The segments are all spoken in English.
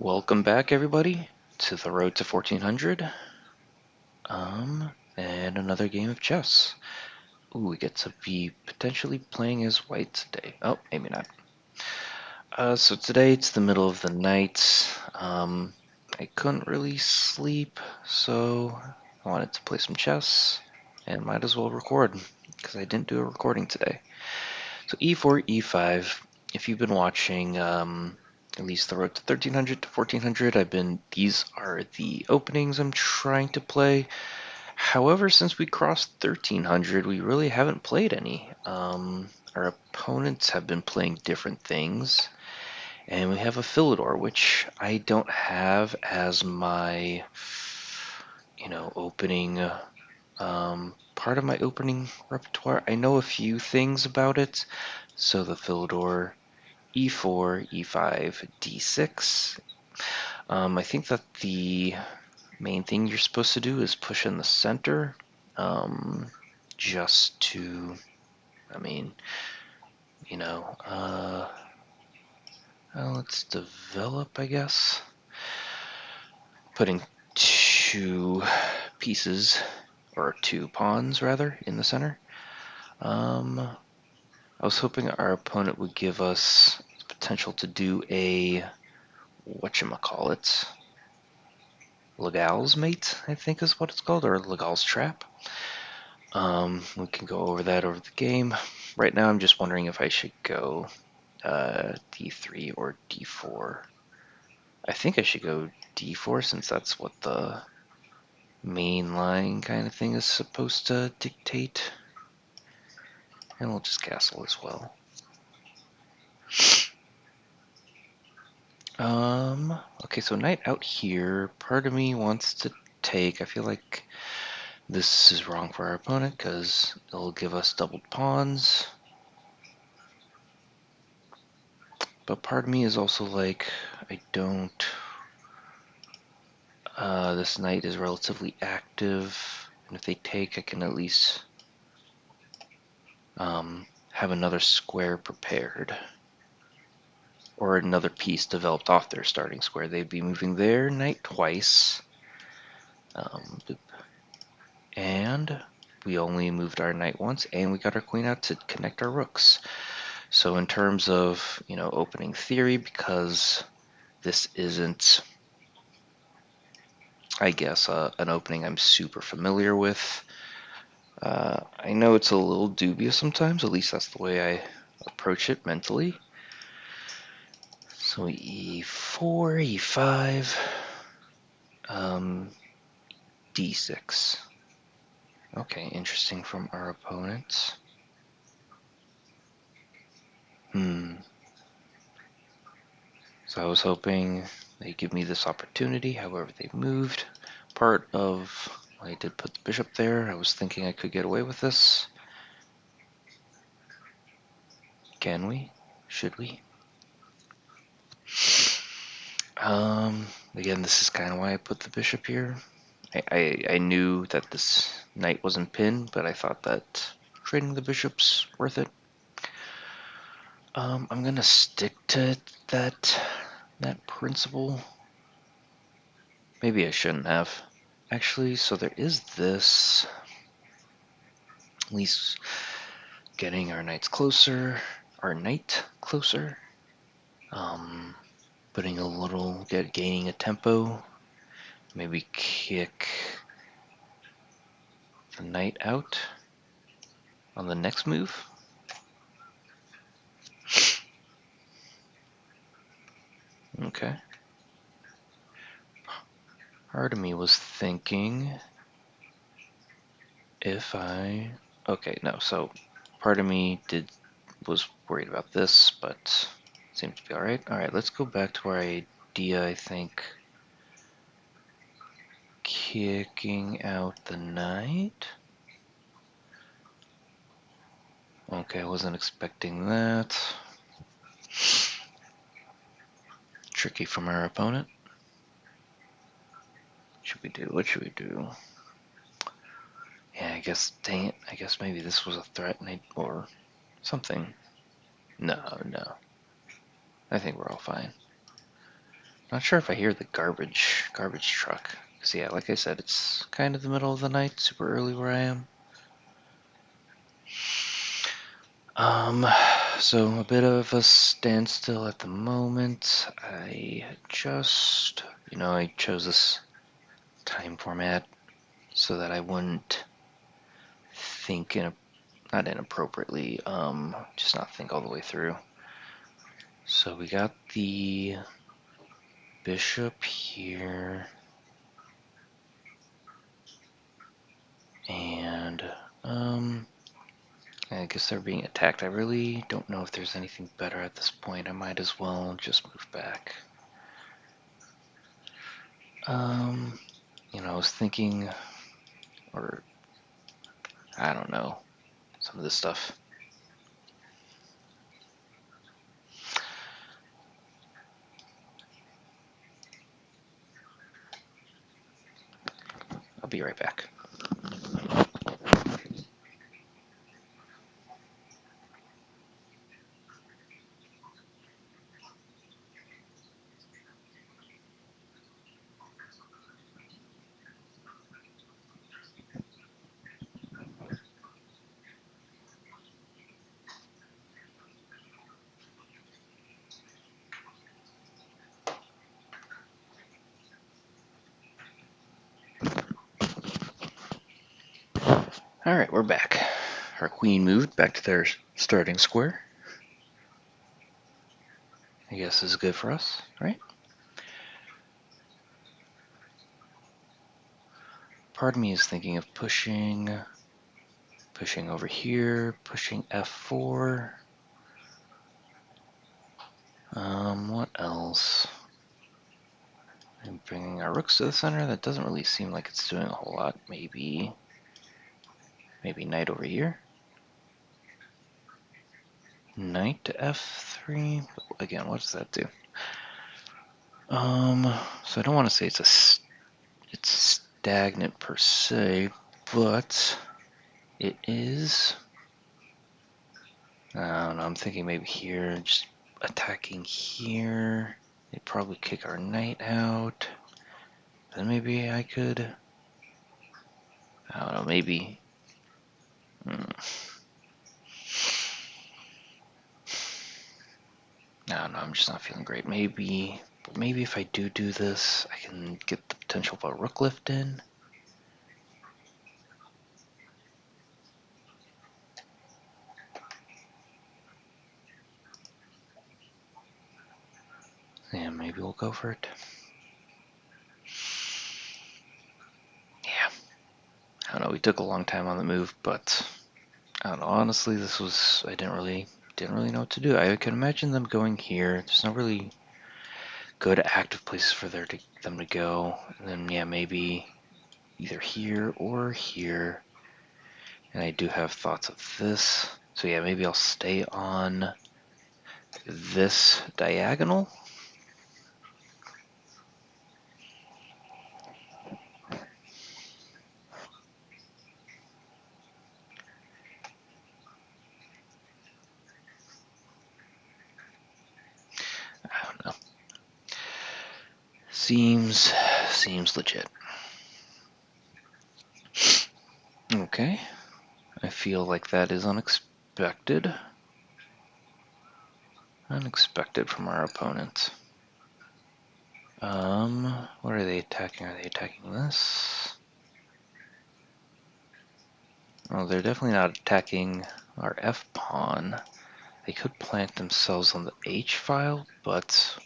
Welcome back, everybody, to the road to 1400. And another game of chess. Ooh, we get to be potentially playing as white today. Oh, maybe not. So today it's the middle of the night. I couldn't really sleep, so I wanted to play some chess, and might as well record, because I didn't do a recording today. So e4, e5. If you've been watching, at least the road to 1300 to 1400, these are the openings I'm trying to play. However, since we crossed 1300, we really haven't played any. Our opponents have been playing different things, and we have a Philidor, which I don't have as my, opening, part of my opening repertoire. I know a few things about it. So the Philidor e4, e5, d6. I think that the main thing you're supposed to do is push in the center, just to, I mean, you know, uh, well, let's develop, I guess. Putting two pieces, or two pawns rather, in the center. I was hoping our opponent would give us potential to do a whatchamacallit, Legal's Mate, I think is what it's called, or Legal's Trap. We can go over that over the game. Right now I'm just wondering if I should go d3 or d4. I think I should go d4 since that's what the main line kind of thing is supposed to dictate. And we'll just castle as well. Okay, so knight out here. Part of me wants to take. I feel like this is wrong for our opponent because it'll give us doubled pawns. But part of me is also like, I don't. This knight is relatively active, and if they take, I can at least have another square prepared. Or another piece developed off their starting square. They'd be moving their knight twice. And we only moved our knight once, and we got our queen out to connect our rooks. So in terms of, opening theory, because this isn't, I guess, an opening I'm super familiar with, I know it's a little dubious sometimes, at least that's the way I approach it mentally. So e4, e5, d6. Okay, interesting from our opponents. So I was hoping they'd give me this opportunity, however they moved. I did put the bishop there. I was thinking I could get away with this. Can we? Should we? Again, this is kind of why I put the bishop here. I knew that this knight wasn't pinned, but I thought that trading the bishop's worth it. I'm gonna stick to that principle. Maybe I shouldn't have. Actually, so there is this. At least getting our knight closer. Putting a little, gaining a tempo. Maybe kick the knight out on the next move. Okay. Part of me was thinking okay, no, so part of me was worried about this, but seems to be alright. Alright, let's go back to our idea, I think. Kicking out the knight. Okay, I wasn't expecting that. Tricky from our opponent. What should we do? Yeah, I guess, dang it, I guess maybe this was a threat or something. No. I think we're all fine. Not sure if I hear the garbage truck. Cause yeah, like I said, it's kind of the middle of the night, super early where I am. So a bit of a standstill at the moment. I just, I chose this time format so that I wouldn't think not inappropriately, just not think all the way through. So we got the bishop here, and I guess they're being attacked. I really don't know if there's anything better at this point. I might as well just move back. I was thinking, or I don't know, some of this stuff. I'll be right back. Alright, we're back. Our queen moved back to their starting square. I guess this is good for us, right? Part of me is thinking of pushing over here, pushing f4. What else? And bringing our rooks to the center. That doesn't really seem like it's doing a whole lot. Maybe knight over here. Knight to f3. Again, what does that do? So I don't want to say it's stagnant per se, but it is. I don't know. I'm thinking maybe here, just attacking here. They'd probably kick our knight out. Then maybe I could. I don't know. Maybe. I don't know. I'm just not feeling great. Maybe if I do this, I can get the potential of a rook lift in. Yeah, maybe we'll go for it. Yeah. I don't know. We took a long time on the move, but I don't know. Honestly, I didn't really know what to do. I could imagine them going here. There's no really good active places for them to go. And then yeah, maybe either here or here. And I do have thoughts of this. So yeah, maybe I'll stay on this diagonal. I don't know. Seems legit. Okay. I feel like that is unexpected. Unexpected from our opponent. What are they attacking? Are they attacking this? Oh, they're definitely not attacking our F pawn. They could plant themselves on the H file, but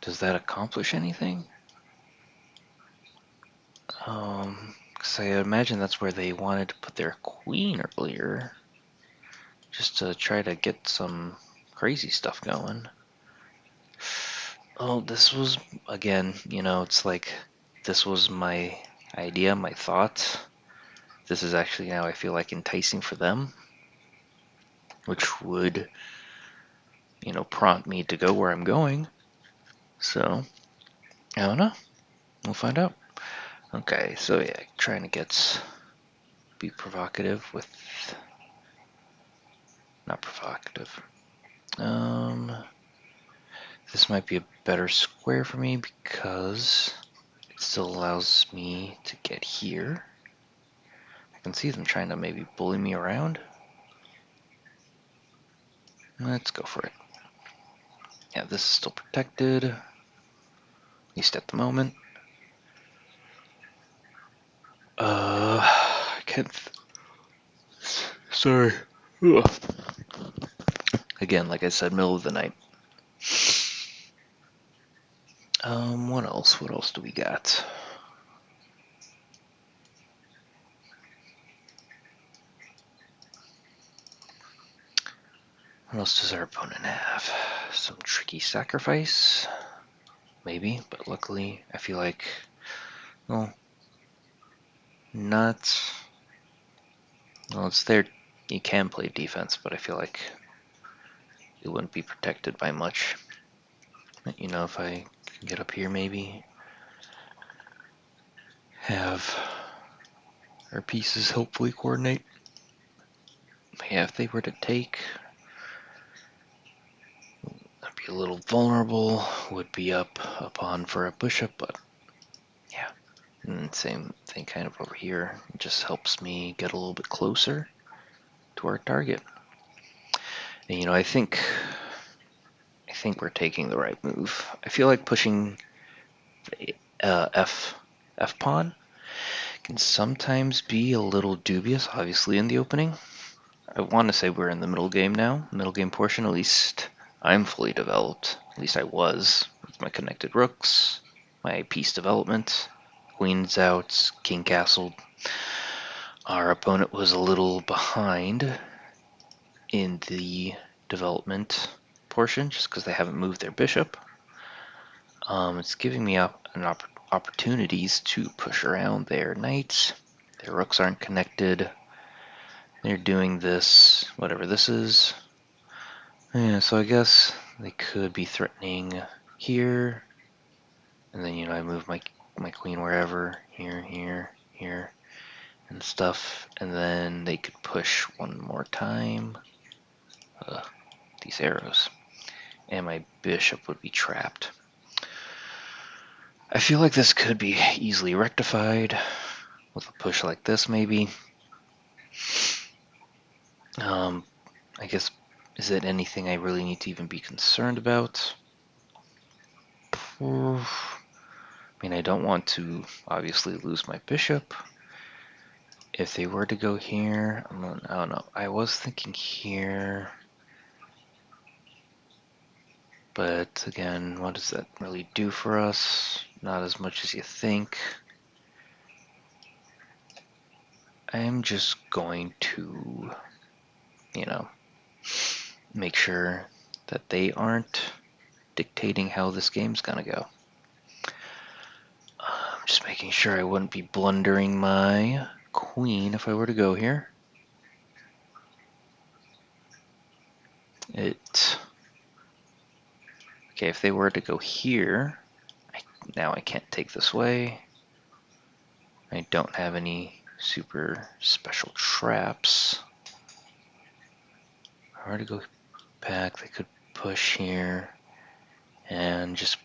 does that accomplish anything? Because I imagine that's where they wanted to put their queen earlier, just to try to get some crazy stuff going. Oh, this was, again, it's like, this was my idea, my thought. This is actually now I feel like enticing for them, which would, prompt me to go where I'm going. So, I don't know. We'll find out. Okay, so yeah, trying to be provocative with, not provocative. this might be a better square for me because it still allows me to get here. I can see them trying to maybe bully me around. Let's go for it. Yeah, this is still protected, at least at the moment. I can't. Sorry. Ugh. Again, like I said, middle of the night. What else? What else do we got? What else does our opponent have? Some tricky sacrifice? Maybe, but luckily I feel like, well, not, well, it's there. You can play defense, but I feel like it wouldn't be protected by much. You know, if I can get up here maybe, have our pieces hopefully coordinate. Yeah, if they were to take, I'd be a little vulnerable, would be up on for a bishop, but yeah. And same thing kind of over here. It just helps me get a little bit closer to our target. And you know, I think we're taking the right move. I feel like pushing the F pawn can sometimes be a little dubious, obviously in the opening. I want to say we're in the middle game now, middle game portion. At least I'm fully developed. At least I was with my connected rooks, my piece development, queen's out, king castled. Our opponent was a little behind in the development portion just because they haven't moved their bishop. It's giving me opportunities to push around their knights. Their rooks aren't connected. They're doing this, whatever this is. Yeah, so I guess they could be threatening here. And then, you know, I move my queen wherever, here, here, and stuff. And then they could push one more time. These arrows. And my bishop would be trapped. I feel like this could be easily rectified with a push like this, maybe. I guess, is it anything I really need to even be concerned about? I mean, I don't want to obviously lose my bishop. If they were to go here, I don't know. I was thinking here. But again, what does that really do for us? Not as much as you think. I'm just going to, you know, make sure that they aren't dictating how this game's gonna go. I'm just making sure I wouldn't be blundering my queen if I were to go here. Okay, if they were to go here, now I can't take this way. I don't have any super special traps. If I were to go back, they could push here and just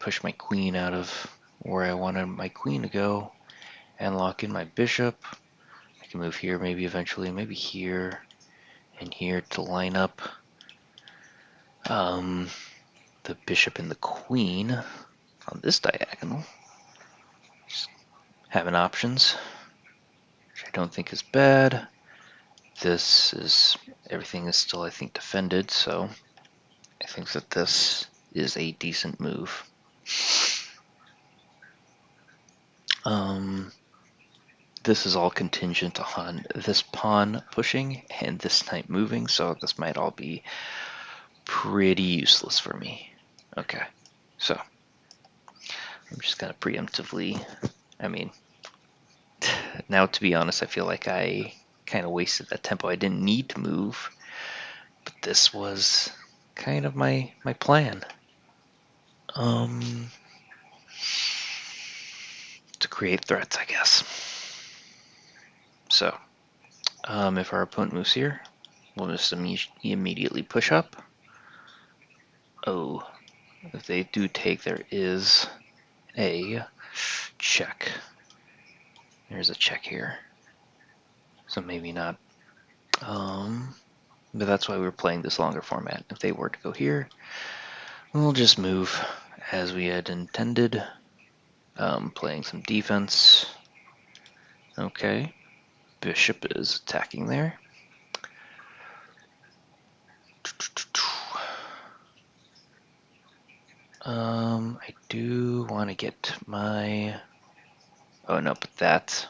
push my queen out of where I wanted my queen to go and lock in my bishop. I can move here maybe eventually, maybe here and here to line up the bishop and the queen on this diagonal. Just having options, which I don't think is bad. Everything is still, I think, defended, so I think that this is a decent move. This is all contingent on this pawn pushing and this knight moving, so this might all be pretty useless for me. Okay, so I'm just gonna preemptively, I mean, now to be honest, I feel like I kind of wasted that tempo. I didn't need to move, but this was kind of my plan. To create threats, I guess. So, if our opponent moves here, we'll just immediately push up. Oh, If they do take, there is a check. There's a check here. So maybe not. But that's why we're playing this longer format. If they were to go here, we'll just move as we had intended. Playing some defense. Okay. Bishop is attacking there. I do want to get my... Oh no, but that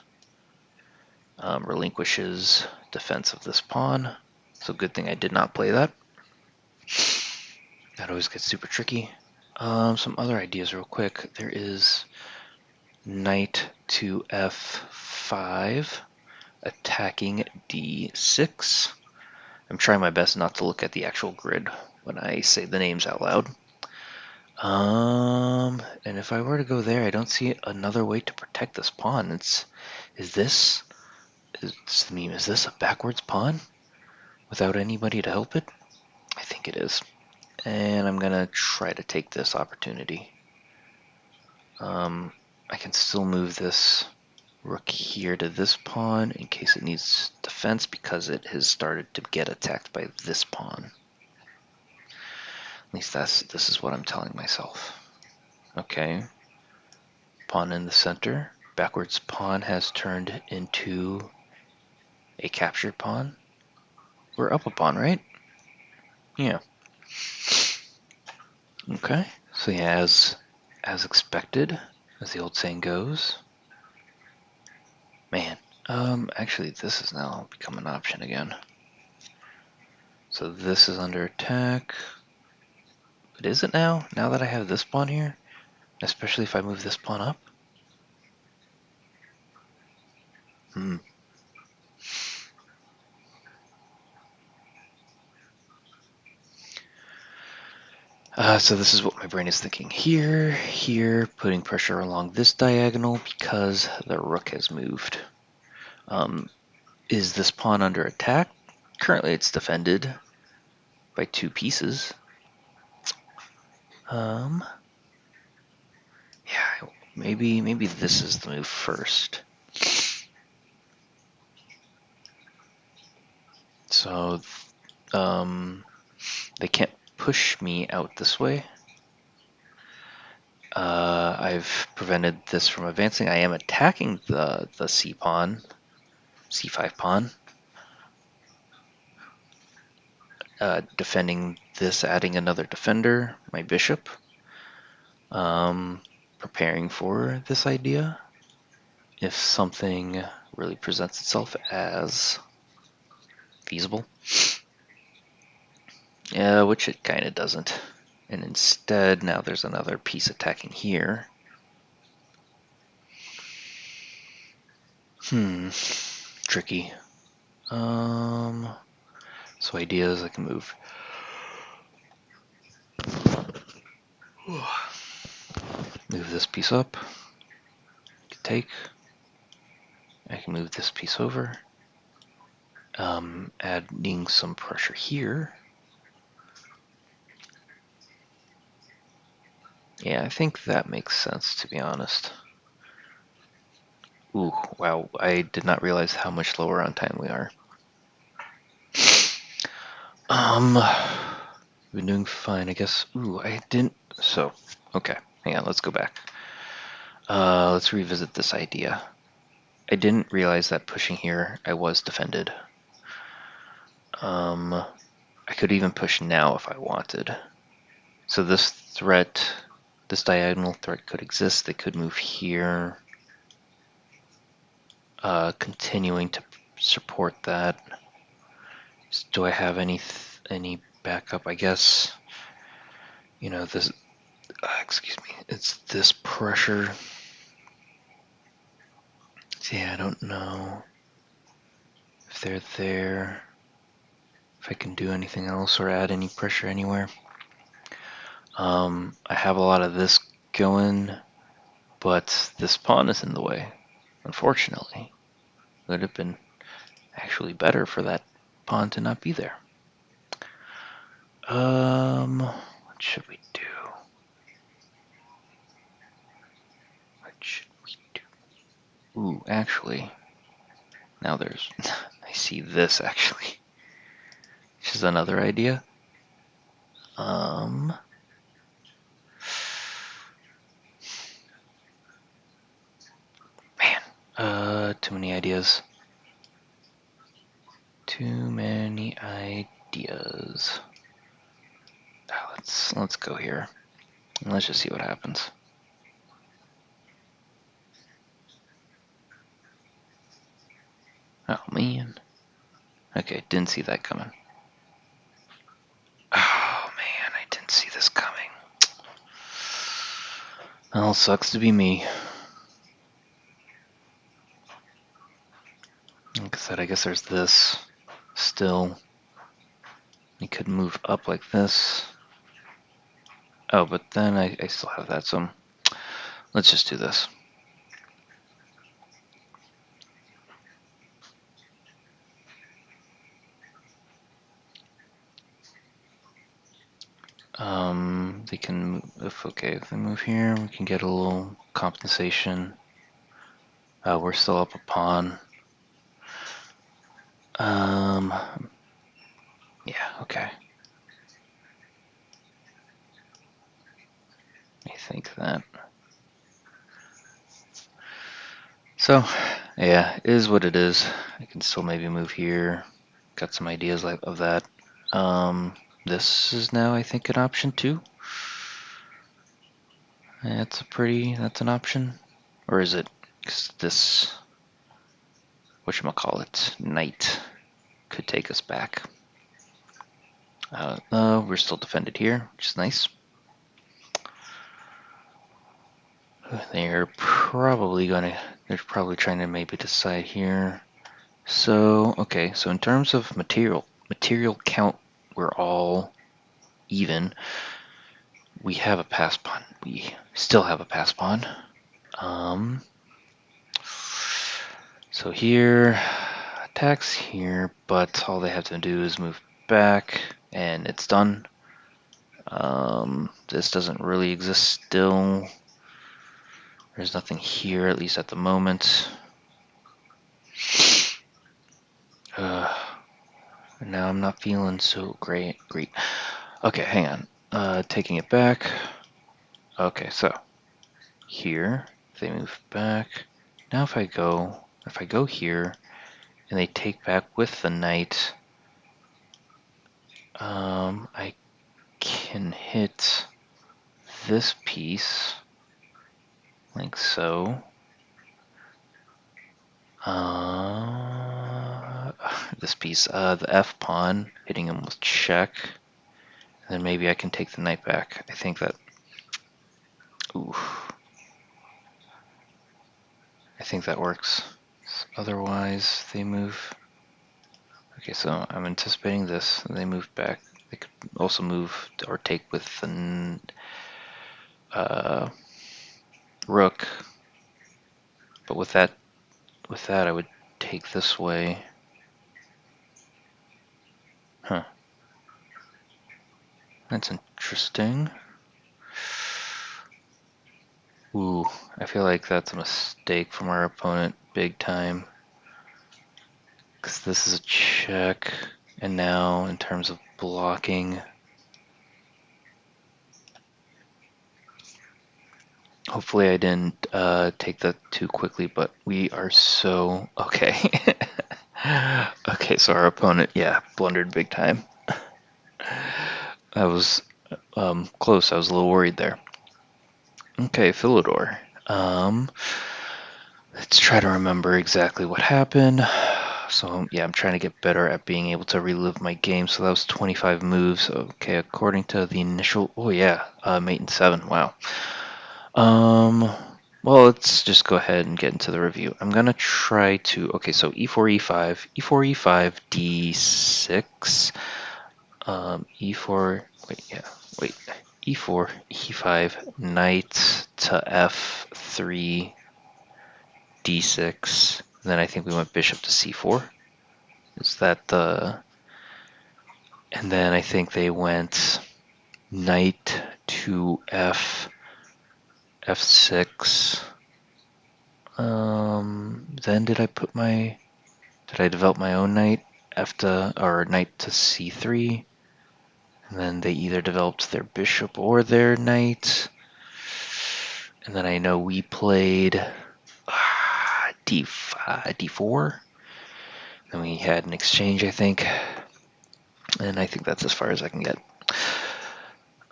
relinquishes defense of this pawn. So good thing I did not play that. That always gets super tricky. Some other ideas real quick. There is knight to f5, attacking d6. I'm trying my best not to look at the actual grid when I say the names out loud. And if I were to go there, I don't see another way to protect this pawn. Is this a backwards pawn without anybody to help it? I think it is. And I'm gonna try to take this opportunity. I can still move this rook here to this pawn in case it needs defense because it has started to get attacked by this pawn. At least this is what I'm telling myself. Okay. Pawn in the center. Backwards pawn has turned into a captured pawn. We're up a pawn, right? Yeah. Okay. So yeah, as expected, as the old saying goes. Man, actually this has now become an option again. So this is under attack. But is it now? Now that I have this pawn here? Especially if I move this pawn up? So this is what my brain is thinking. Here, putting pressure along this diagonal because the rook has moved. Is this pawn under attack? Currently it's defended by 2 pieces. Yeah, maybe this is the move first. So, they can't push me out this way. I've prevented this from advancing. I am attacking the c pawn, c5 pawn. Defending this, adding another defender, my bishop. Preparing for this idea. If something really presents itself as feasible. Yeah, which it kind of doesn't. And instead, now there's another piece attacking here. Tricky. So ideas, I can move. Move this piece up. Take. I can move this piece over. Adding some pressure here. Yeah, I think that makes sense, to be honest. Ooh, wow, I did not realize how much lower on time we are. Been doing fine, I guess. Ooh, I didn't... So, okay, hang on, let's go back. Let's revisit this idea. I didn't realize that pushing here, I was defended. I could even push now if I wanted. So this threat, this diagonal threat could exist. They could move here. Continuing to support that. Do I have any backup? I guess, you know, this, excuse me, it's this pressure. See, I don't know if they're there, if I can do anything else or add any pressure anywhere. I have a lot of this going, but this pawn is in the way, unfortunately. Would have been actually better for that pawn to not be there. What should we do? Ooh, actually, now there's, I see this actually, which is another idea. Man, too many ideas. Too many ideas. Let's go here. Let's just see what happens. Oh man. Okay, didn't see that coming. Oh man, I didn't see this coming. Well, sucks to be me. Like I said, I guess there's this still. You could move up like this. Oh, but then I still have that, so let's just do this. They can move, if they move here, we can get a little compensation. We're still up a pawn. Yeah, okay. I think that. So, yeah, it is what it is. I can still maybe move here. Got some ideas like of that. This is now, I think, an option too. That's an option. Or is it, 'cause this, whatchamacallit, knight could take us back. We're still defended here, which is nice. They're probably trying to maybe decide here. So, okay, so in terms of material count, we're all even. We have a pass pawn. We still have a pass pawn. So here, attacks here, but all they have to do is move back, and it's done. This doesn't really exist still. There's nothing here, at least at the moment. Now I'm not feeling so great. Okay, hang on. Taking it back. Okay, so here, if they move back. Now if I go here, and they take back with the knight, I can hit this piece, like so. This piece, the F pawn, hitting him with check. And then maybe I can take the knight back. I think that, ooh. I think that works. Otherwise, they move. Okay, so I'm anticipating this. They move back. They could also move or take with the rook. But with that, I would take this way. Huh. That's interesting. Ooh, I feel like that's a mistake from our opponent, big time. Because this is a check, and now in terms of blocking, hopefully I didn't take that too quickly, but we are so okay. Okay, so our opponent, yeah, blundered big time. That was close. I was a little worried there. Okay, Philidor. Let's try to remember exactly what happened. So yeah, I'm trying to get better at being able to relive my game. So that was 25 moves. Okay, according to the initial, oh yeah, mate in 7. Wow. Well, let's just go ahead and get into the review. I'm gonna try to, okay, so e4, e5, e4, e5, d6, e4, wait, e4, e5, knight to f3, d6, then I think we went bishop to c4. Is that the... And then I think they went knight to f6. then did I develop my own knight or knight to c3, and then they either developed their bishop or their knight, and then I know we played d5, d4, and we had an exchange, I think, and I think that's as far as I can get.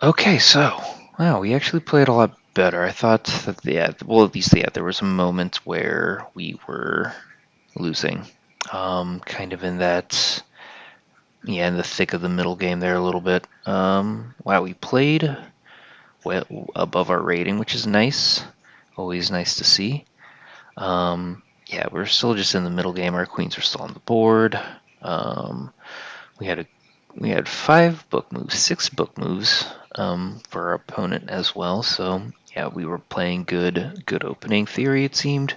Okay, so wow, we actually played a lot better. I thought that at least there was a moment where we were losing, kind of in that, in the thick of the middle game there a little bit. Wow, we played well above our rating, which is nice. Always nice to see. Yeah, we're still just in the middle game. Our queens are still on the board. We had 5 book moves, 6 book moves for our opponent as well. So yeah, we were playing good opening theory, it seemed.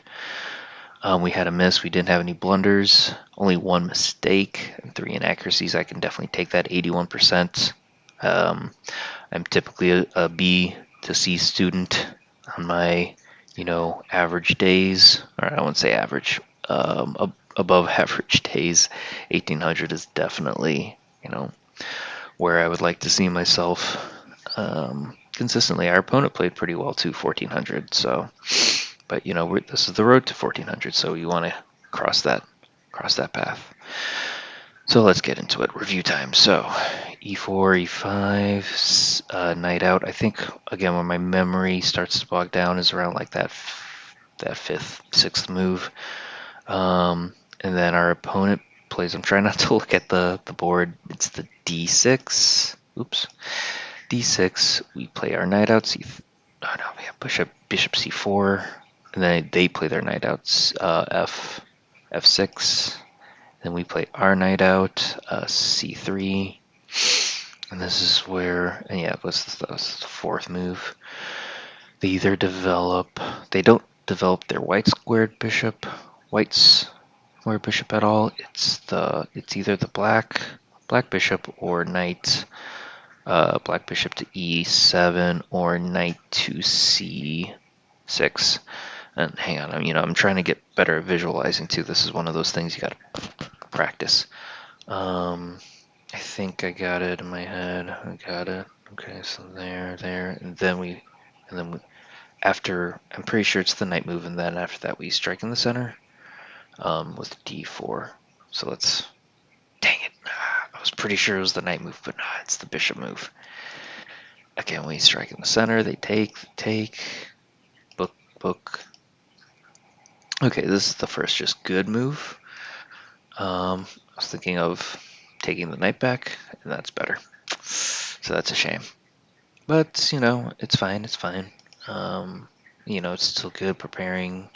We had a miss. We didn't have any blunders. Only 1 mistake and 3 inaccuracies. I can definitely take that 81%. I'm typically a B to C student on my, average days. Or I wouldn't say average. Above average days. 1800 is definitely, where I would like to see myself consistently. Our opponent played pretty well too, 1400. So. But this is the road to 1400, so you want to cross that path. So let's get into it. Review time. So e4, e5, knight out. I think again when my memory starts to bog down is around like that 5th, 6th move. And then our opponent plays. I'm trying not to look at the board. It's the d6. Oops. d6. We play our knight out. Bishop c4. And then they play their knight outs, f6. Then we play our knight out, c3. And this is where, what's the 4th move? They don't develop their white squared bishop, white's square bishop at all. It's either the black bishop or knight, black bishop to e7 or knight to c6. And hang on, I'm trying to get better at visualizing too. This is one of those things you got to practice. I think I got it in my head. I got it. Okay, so there, and then after, I'm pretty sure it's the knight move, and then after that we strike in the center with d4. So dang it, I was pretty sure it was the knight move, but no, it's the bishop move. Again, we strike in the center, they take, book. Okay, this is the first just good move. I was thinking of taking the knight back, and that's better. So that's a shame. But, it's fine, it's fine. It's still good preparing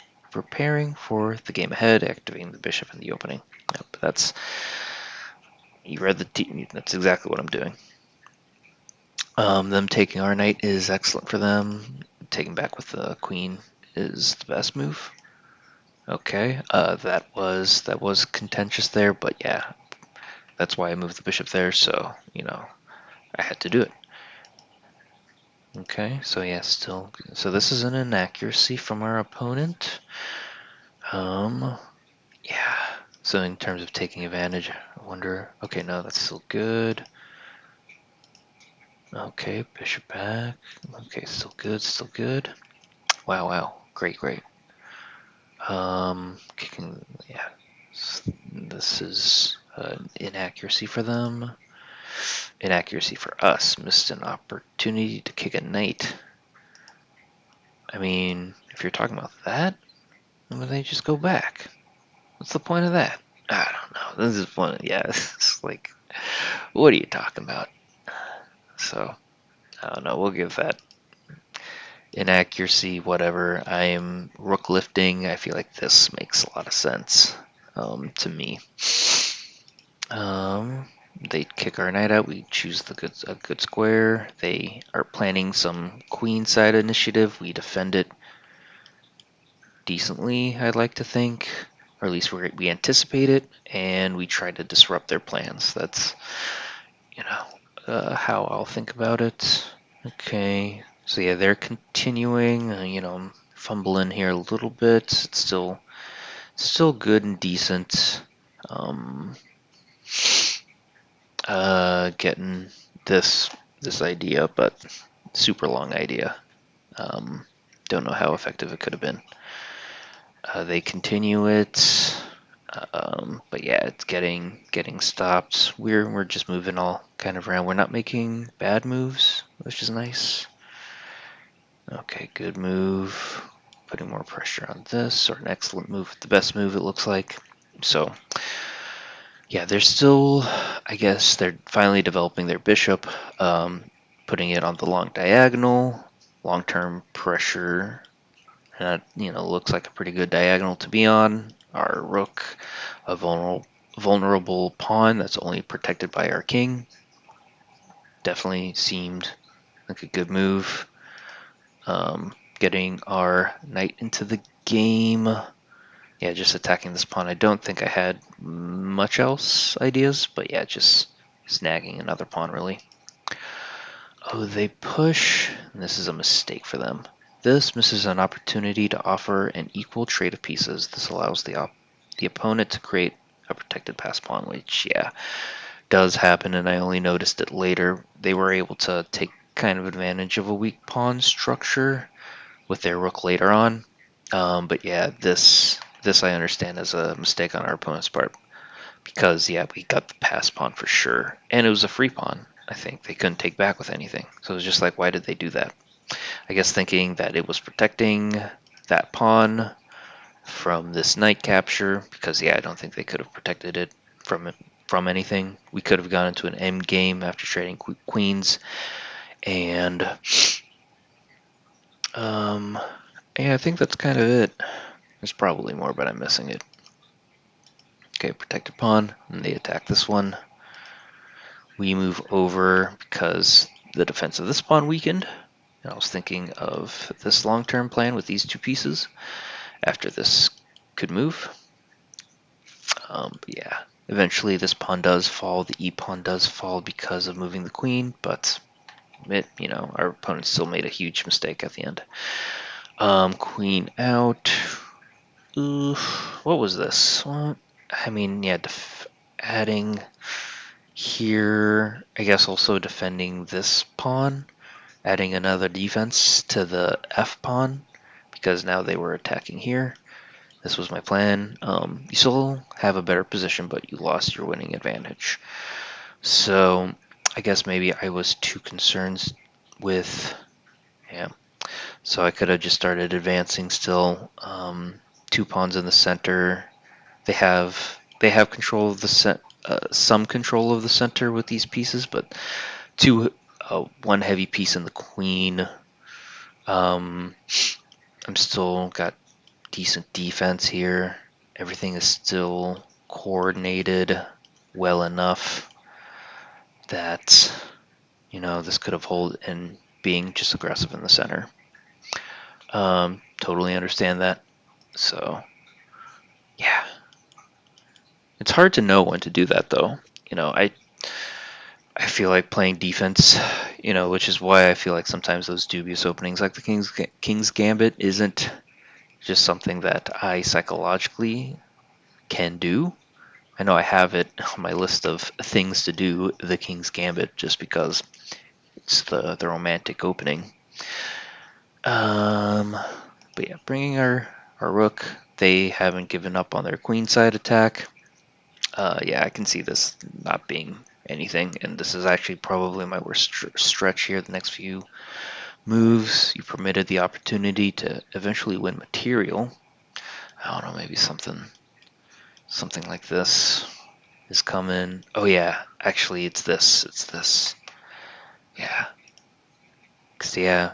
for the game ahead, activating the bishop in the opening. But you read that's exactly what I'm doing. Them taking our knight is excellent for them. Taking back with the queen is the best move. Okay, that was contentious there, but yeah, that's why I moved the bishop there, so, I had to do it. Okay, so yeah, so this is an inaccuracy from our opponent. Yeah, so in terms of taking advantage, I wonder, okay, no, that's still good. Okay, bishop back, okay, still good. Wow, great. Kicking, yeah, this is an inaccuracy for them. Inaccuracy for us. Missed an opportunity to kick a knight. I mean, if you're talking about that, then would they just go back? What's the point of that? I don't know. This is one. Yeah, it's like, what are you talking about? So, I don't know. We'll give that inaccuracy, whatever. I am rook lifting. I feel like this makes a lot of sense to me. They kick our knight out. We choose a good square. They are planning some queen side initiative. We defend it decently, I'd like to think, or at least we anticipate it, and we try to disrupt their plans. That's how I'll think about it. Okay, so yeah, they're continuing. I'm fumbling here a little bit. It's still still good and decent. Um, Getting this idea, but super long idea. Don't know how effective it could have been. They continue it, but yeah, it's getting stopped. We're just moving all kind of around. We're not making bad moves, which is nice. Okay, good move. Putting more pressure on this, or an excellent move, the best move it looks like. So yeah, they're still, I guess they're finally developing their bishop, putting it on the long diagonal, long-term pressure. And that, looks like a pretty good diagonal to be on. Our rook, a vulnerable pawn that's only protected by our king. Definitely seemed like a good move. Getting our knight into the game. Yeah, just attacking this pawn. I don't think I had much else ideas, but yeah, just snagging another pawn really. Oh, they push. This is a mistake for them. This misses an opportunity to offer an equal trade of pieces. This allows the opponent to create a protected pass pawn, which, yeah, does happen, and I only noticed it later. They were able to take kind of advantage of a weak pawn structure with their rook later on. But yeah, this I understand as a mistake on our opponent's part. Because, yeah, we got the pass pawn for sure. And it was a free pawn, I think. They couldn't take back with anything. So it was just like, why did they do that? I guess thinking that it was protecting that pawn from this knight capture. Because, yeah, I don't think they could have protected it from anything. We could have gone into an end game after trading queens. And, yeah, I think that's kind of it. There's probably more, but I'm missing it. Okay, protected pawn, and they attack this one. We move over because the defense of this pawn weakened. And I was thinking of this long-term plan with these two pieces after this could move. But yeah, eventually this pawn does fall. The e-pawn does fall because of moving the queen, but our opponent still made a huge mistake at the end. Queen out. Ooh, what was this? What? I mean, yeah, adding here, I guess also defending this pawn, adding another defense to the f pawn, because now they were attacking here. This was my plan. You still have a better position, but you lost your winning advantage. So I guess maybe I was too concerned with, yeah. So I could have just started advancing still. Two pawns in the center. They have control of the some control of the center with these pieces, but one heavy piece in the queen. I'm still got decent defense here. Everything is still coordinated well enough that this could have hold and being just aggressive in the center. Totally understand that. So yeah, it's hard to know when to do that though. I feel like playing defense, which is why I feel like sometimes those dubious openings, like the King's Gambit, isn't just something that I psychologically can do. I know I have it on my list of things to do, the King's Gambit, just because it's the romantic opening. But yeah, bringing our rook, they haven't given up on their queenside attack. Yeah, I can see this not being anything, and this is actually probably my worst stretch here. The next few moves, you permitted the opportunity to eventually win material. I don't know, maybe something like this is coming. Oh yeah, actually it's this. Yeah, 'cause yeah,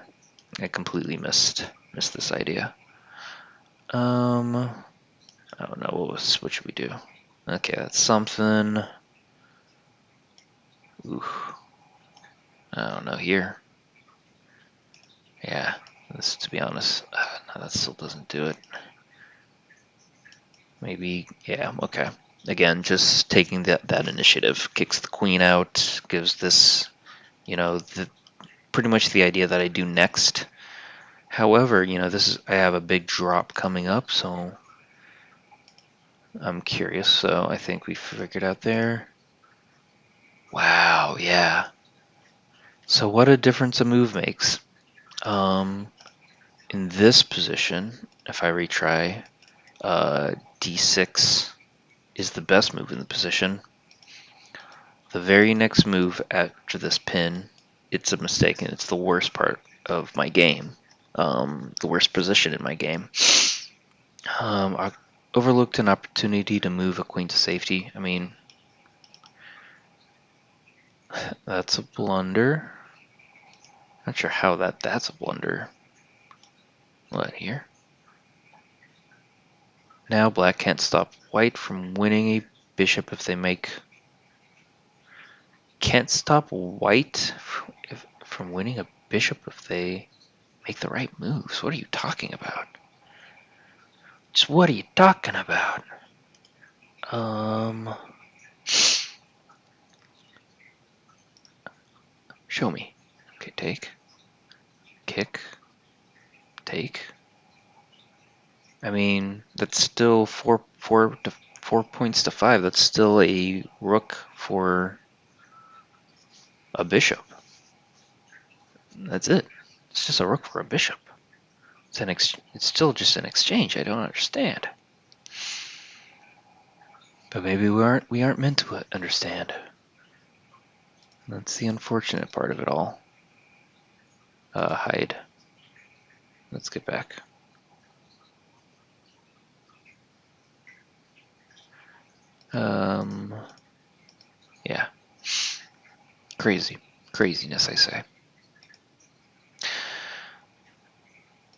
I completely missed this idea. I don't know what should we do? Okay, that's something. Ooh, I don't know here. Yeah, this, to be honest, no, that still doesn't do it. Maybe, yeah, okay. Again, just taking that initiative kicks the queen out, gives this, pretty much the idea that I do next. However, I have a big drop coming up, so I'm curious, so I think we figured out there. Wow, yeah. So what a difference a move makes. Um, in this position, if I retry, d6 is the best move in the position. The very next move after this pin, it's a mistake, and it's the worst part of my game. The worst position in my game. I overlooked an opportunity to move a queen to safety. I mean, that's a blunder. Not sure how that's a blunder. What, here? Now black can't stop white from winning a bishop if they make... Can't stop white from winning a bishop if they make the right moves. What are you talking about? Just what are you talking about? Show me. Okay, take. Kick. Take. I mean, that's still 4 points to 5. That's still a rook for a bishop. That's it. It's just a rook for a bishop. It's still just an exchange. I don't understand. But maybe we aren't meant to understand. That's the unfortunate part of it all. Hide. Let's get back. Yeah. Craziness, I say.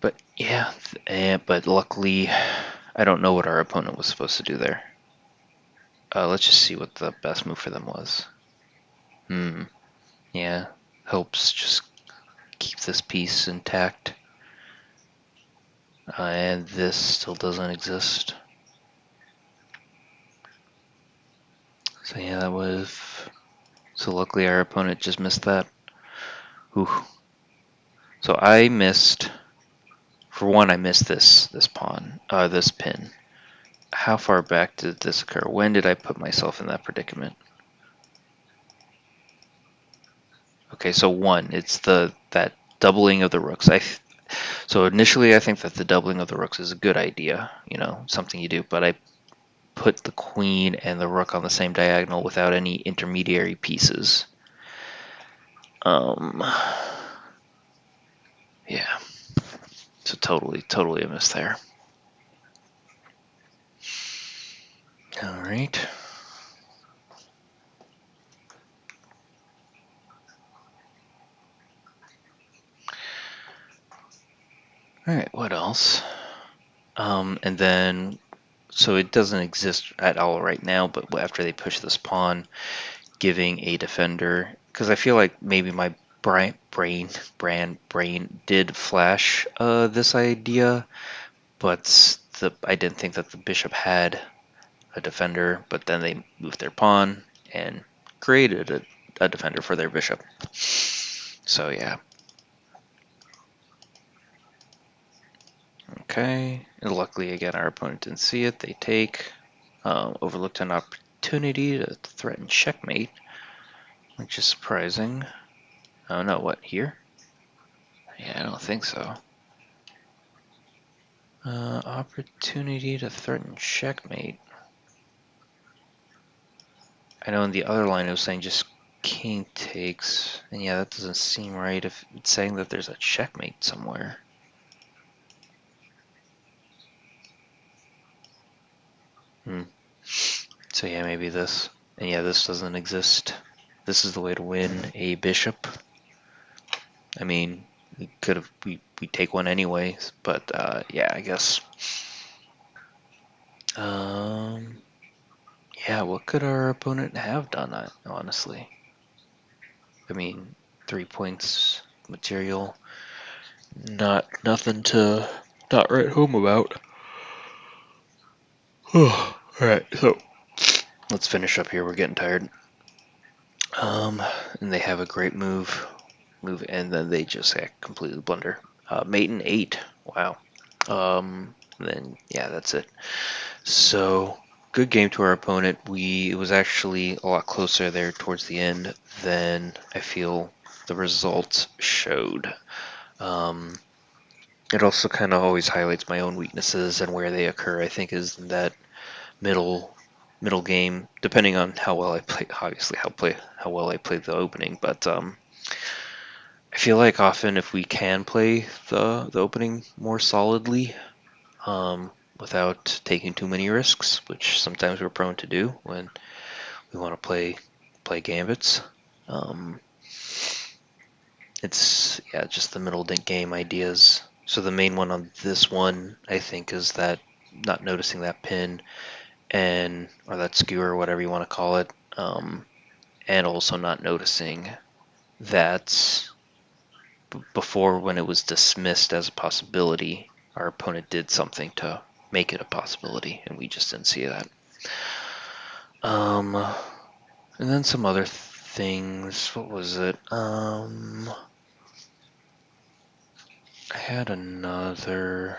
But yeah, but luckily, I don't know what our opponent was supposed to do there. Let's just see what the best move for them was. Yeah, helps just keep this piece intact. And this still doesn't exist. So yeah, that was... So luckily our opponent just missed that. Ooh. So I missed... For one, I missed this pawn, this pin. How far back did this occur? When did I put myself in that predicament? Okay, so one, it's that doubling of the rooks. So initially I think that the doubling of the rooks is a good idea, something you do, but I put the queen and the rook on the same diagonal without any intermediary pieces. Yeah. So totally a miss there. All right. All right, what else? And then, so it doesn't exist at all right now, but after they push this pawn, giving a defender, because I feel like maybe my brain did flash this idea, but I didn't think that the bishop had a defender, but then they moved their pawn and created a defender for their bishop. So yeah. Okay, and luckily again our opponent didn't see it. They take, overlooked an opportunity to threaten checkmate, which is surprising. Oh no, what, here? Yeah, I don't think so. Opportunity to threaten checkmate. I know in the other line it was saying just king takes, and yeah, that doesn't seem right if it's saying that there's a checkmate somewhere. So yeah, maybe this. And yeah, this doesn't exist. This is the way to win a bishop. I mean, we take one anyway, but yeah, I guess. Yeah, what could our opponent have done, honestly? I mean, 3 points material, nothing to not write home about. Alright, so let's finish up here, we're getting tired. And they have a great move, and then they just completely blunder. Mate in 8, wow. Then, yeah, that's it. So, good game to our opponent. It was actually a lot closer there towards the end than I feel the results showed. It also kind of always highlights my own weaknesses and where they occur. I think is in that middle game, depending on how well I play. Obviously, how well I played the opening, but I feel like often if we can play the opening more solidly, without taking too many risks, which sometimes we're prone to do when we want to play gambits. Um, it's just the middle game ideas. So the main one on this one, I think, is that not noticing that pin or that skewer, whatever you want to call it, and also not noticing that before, when it was dismissed as a possibility, our opponent did something to make it a possibility, and we just didn't see that. And then some other things. What was it? I had another,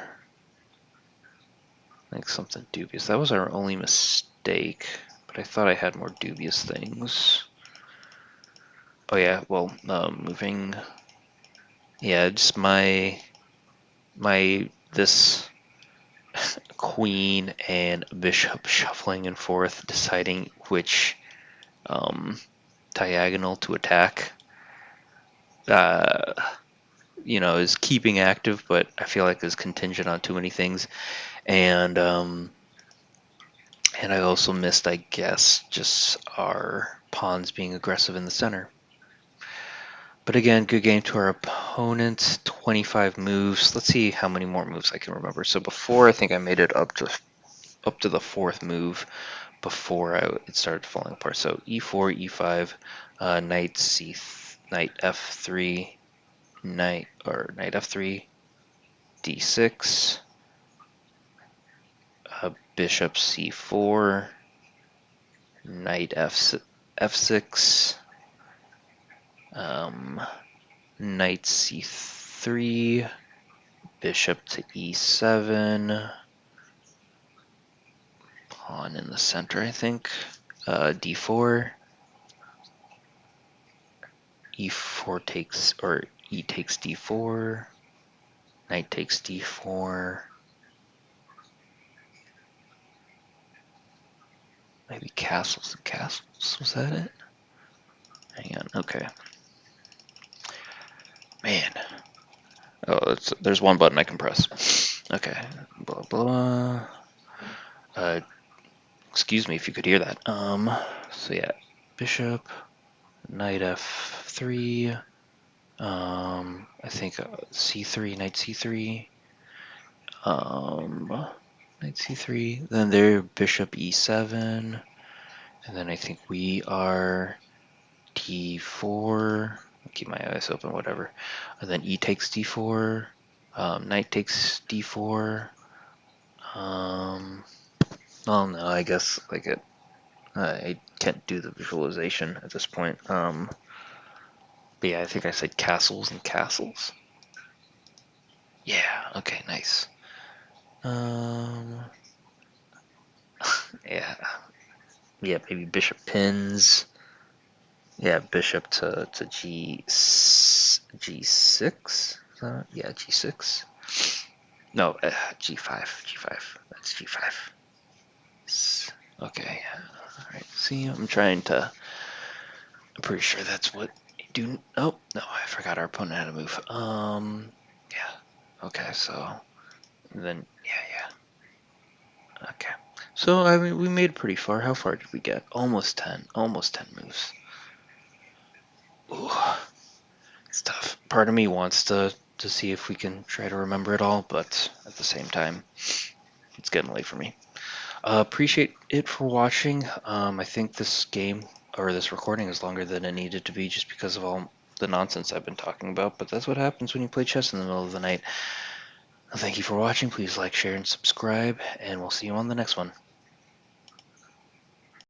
like something dubious. That was our only mistake, but I thought I had more dubious things. Oh yeah, well, moving. Yeah, just this queen and bishop shuffling and forth, deciding which diagonal to attack. Is keeping active, but I feel like is contingent on too many things. And I also missed, I guess, just our pawns being aggressive in the center. But again, good game to our opponent. 25 moves. Let's see how many more moves I can remember. So before, I think I made it up to the fourth move before it started falling apart. So e4, e5, knight f3, knight f3, d6, bishop c4, knight f6, knight c3, bishop to e7, pawn in the center, I think, d4, e4 takes, or e takes d4, knight takes d4, maybe castles and castles, was that it? Hang on, okay. Man. Oh, there's one button I can press. Okay, blah, blah. Excuse me if you could hear that. So yeah, bishop, knight f3, I think c3, knight c3, knight c3, then there bishop e7, and then I think we are d4, I'll keep my eyes open, whatever, and then e takes d4, knight takes d4, well no, I guess like I can't do the visualization at this point. But yeah, I think I said castles and castles. Yeah, okay, nice. Yeah. Yeah, maybe bishop pins. Yeah, bishop to g6. Yeah, g6. No, g5. That's g5. Okay. All right. See, I'm pretty sure that's what you do. Oh no, I forgot our opponent had a move. Yeah. Okay, so then yeah. Okay. So I mean, we made it pretty far. How far did we get? Almost 10. Almost 10 moves. Ooh, it's tough. Part of me wants to see if we can try to remember it all, but at the same time, it's getting late for me. Appreciate it for watching. I think this game or this recording is longer than it needed to be just because of all the nonsense I've been talking about, but that's what happens when you play chess in the middle of the night. Thank you for watching. Please like, share, and subscribe, and we'll see you on the next one.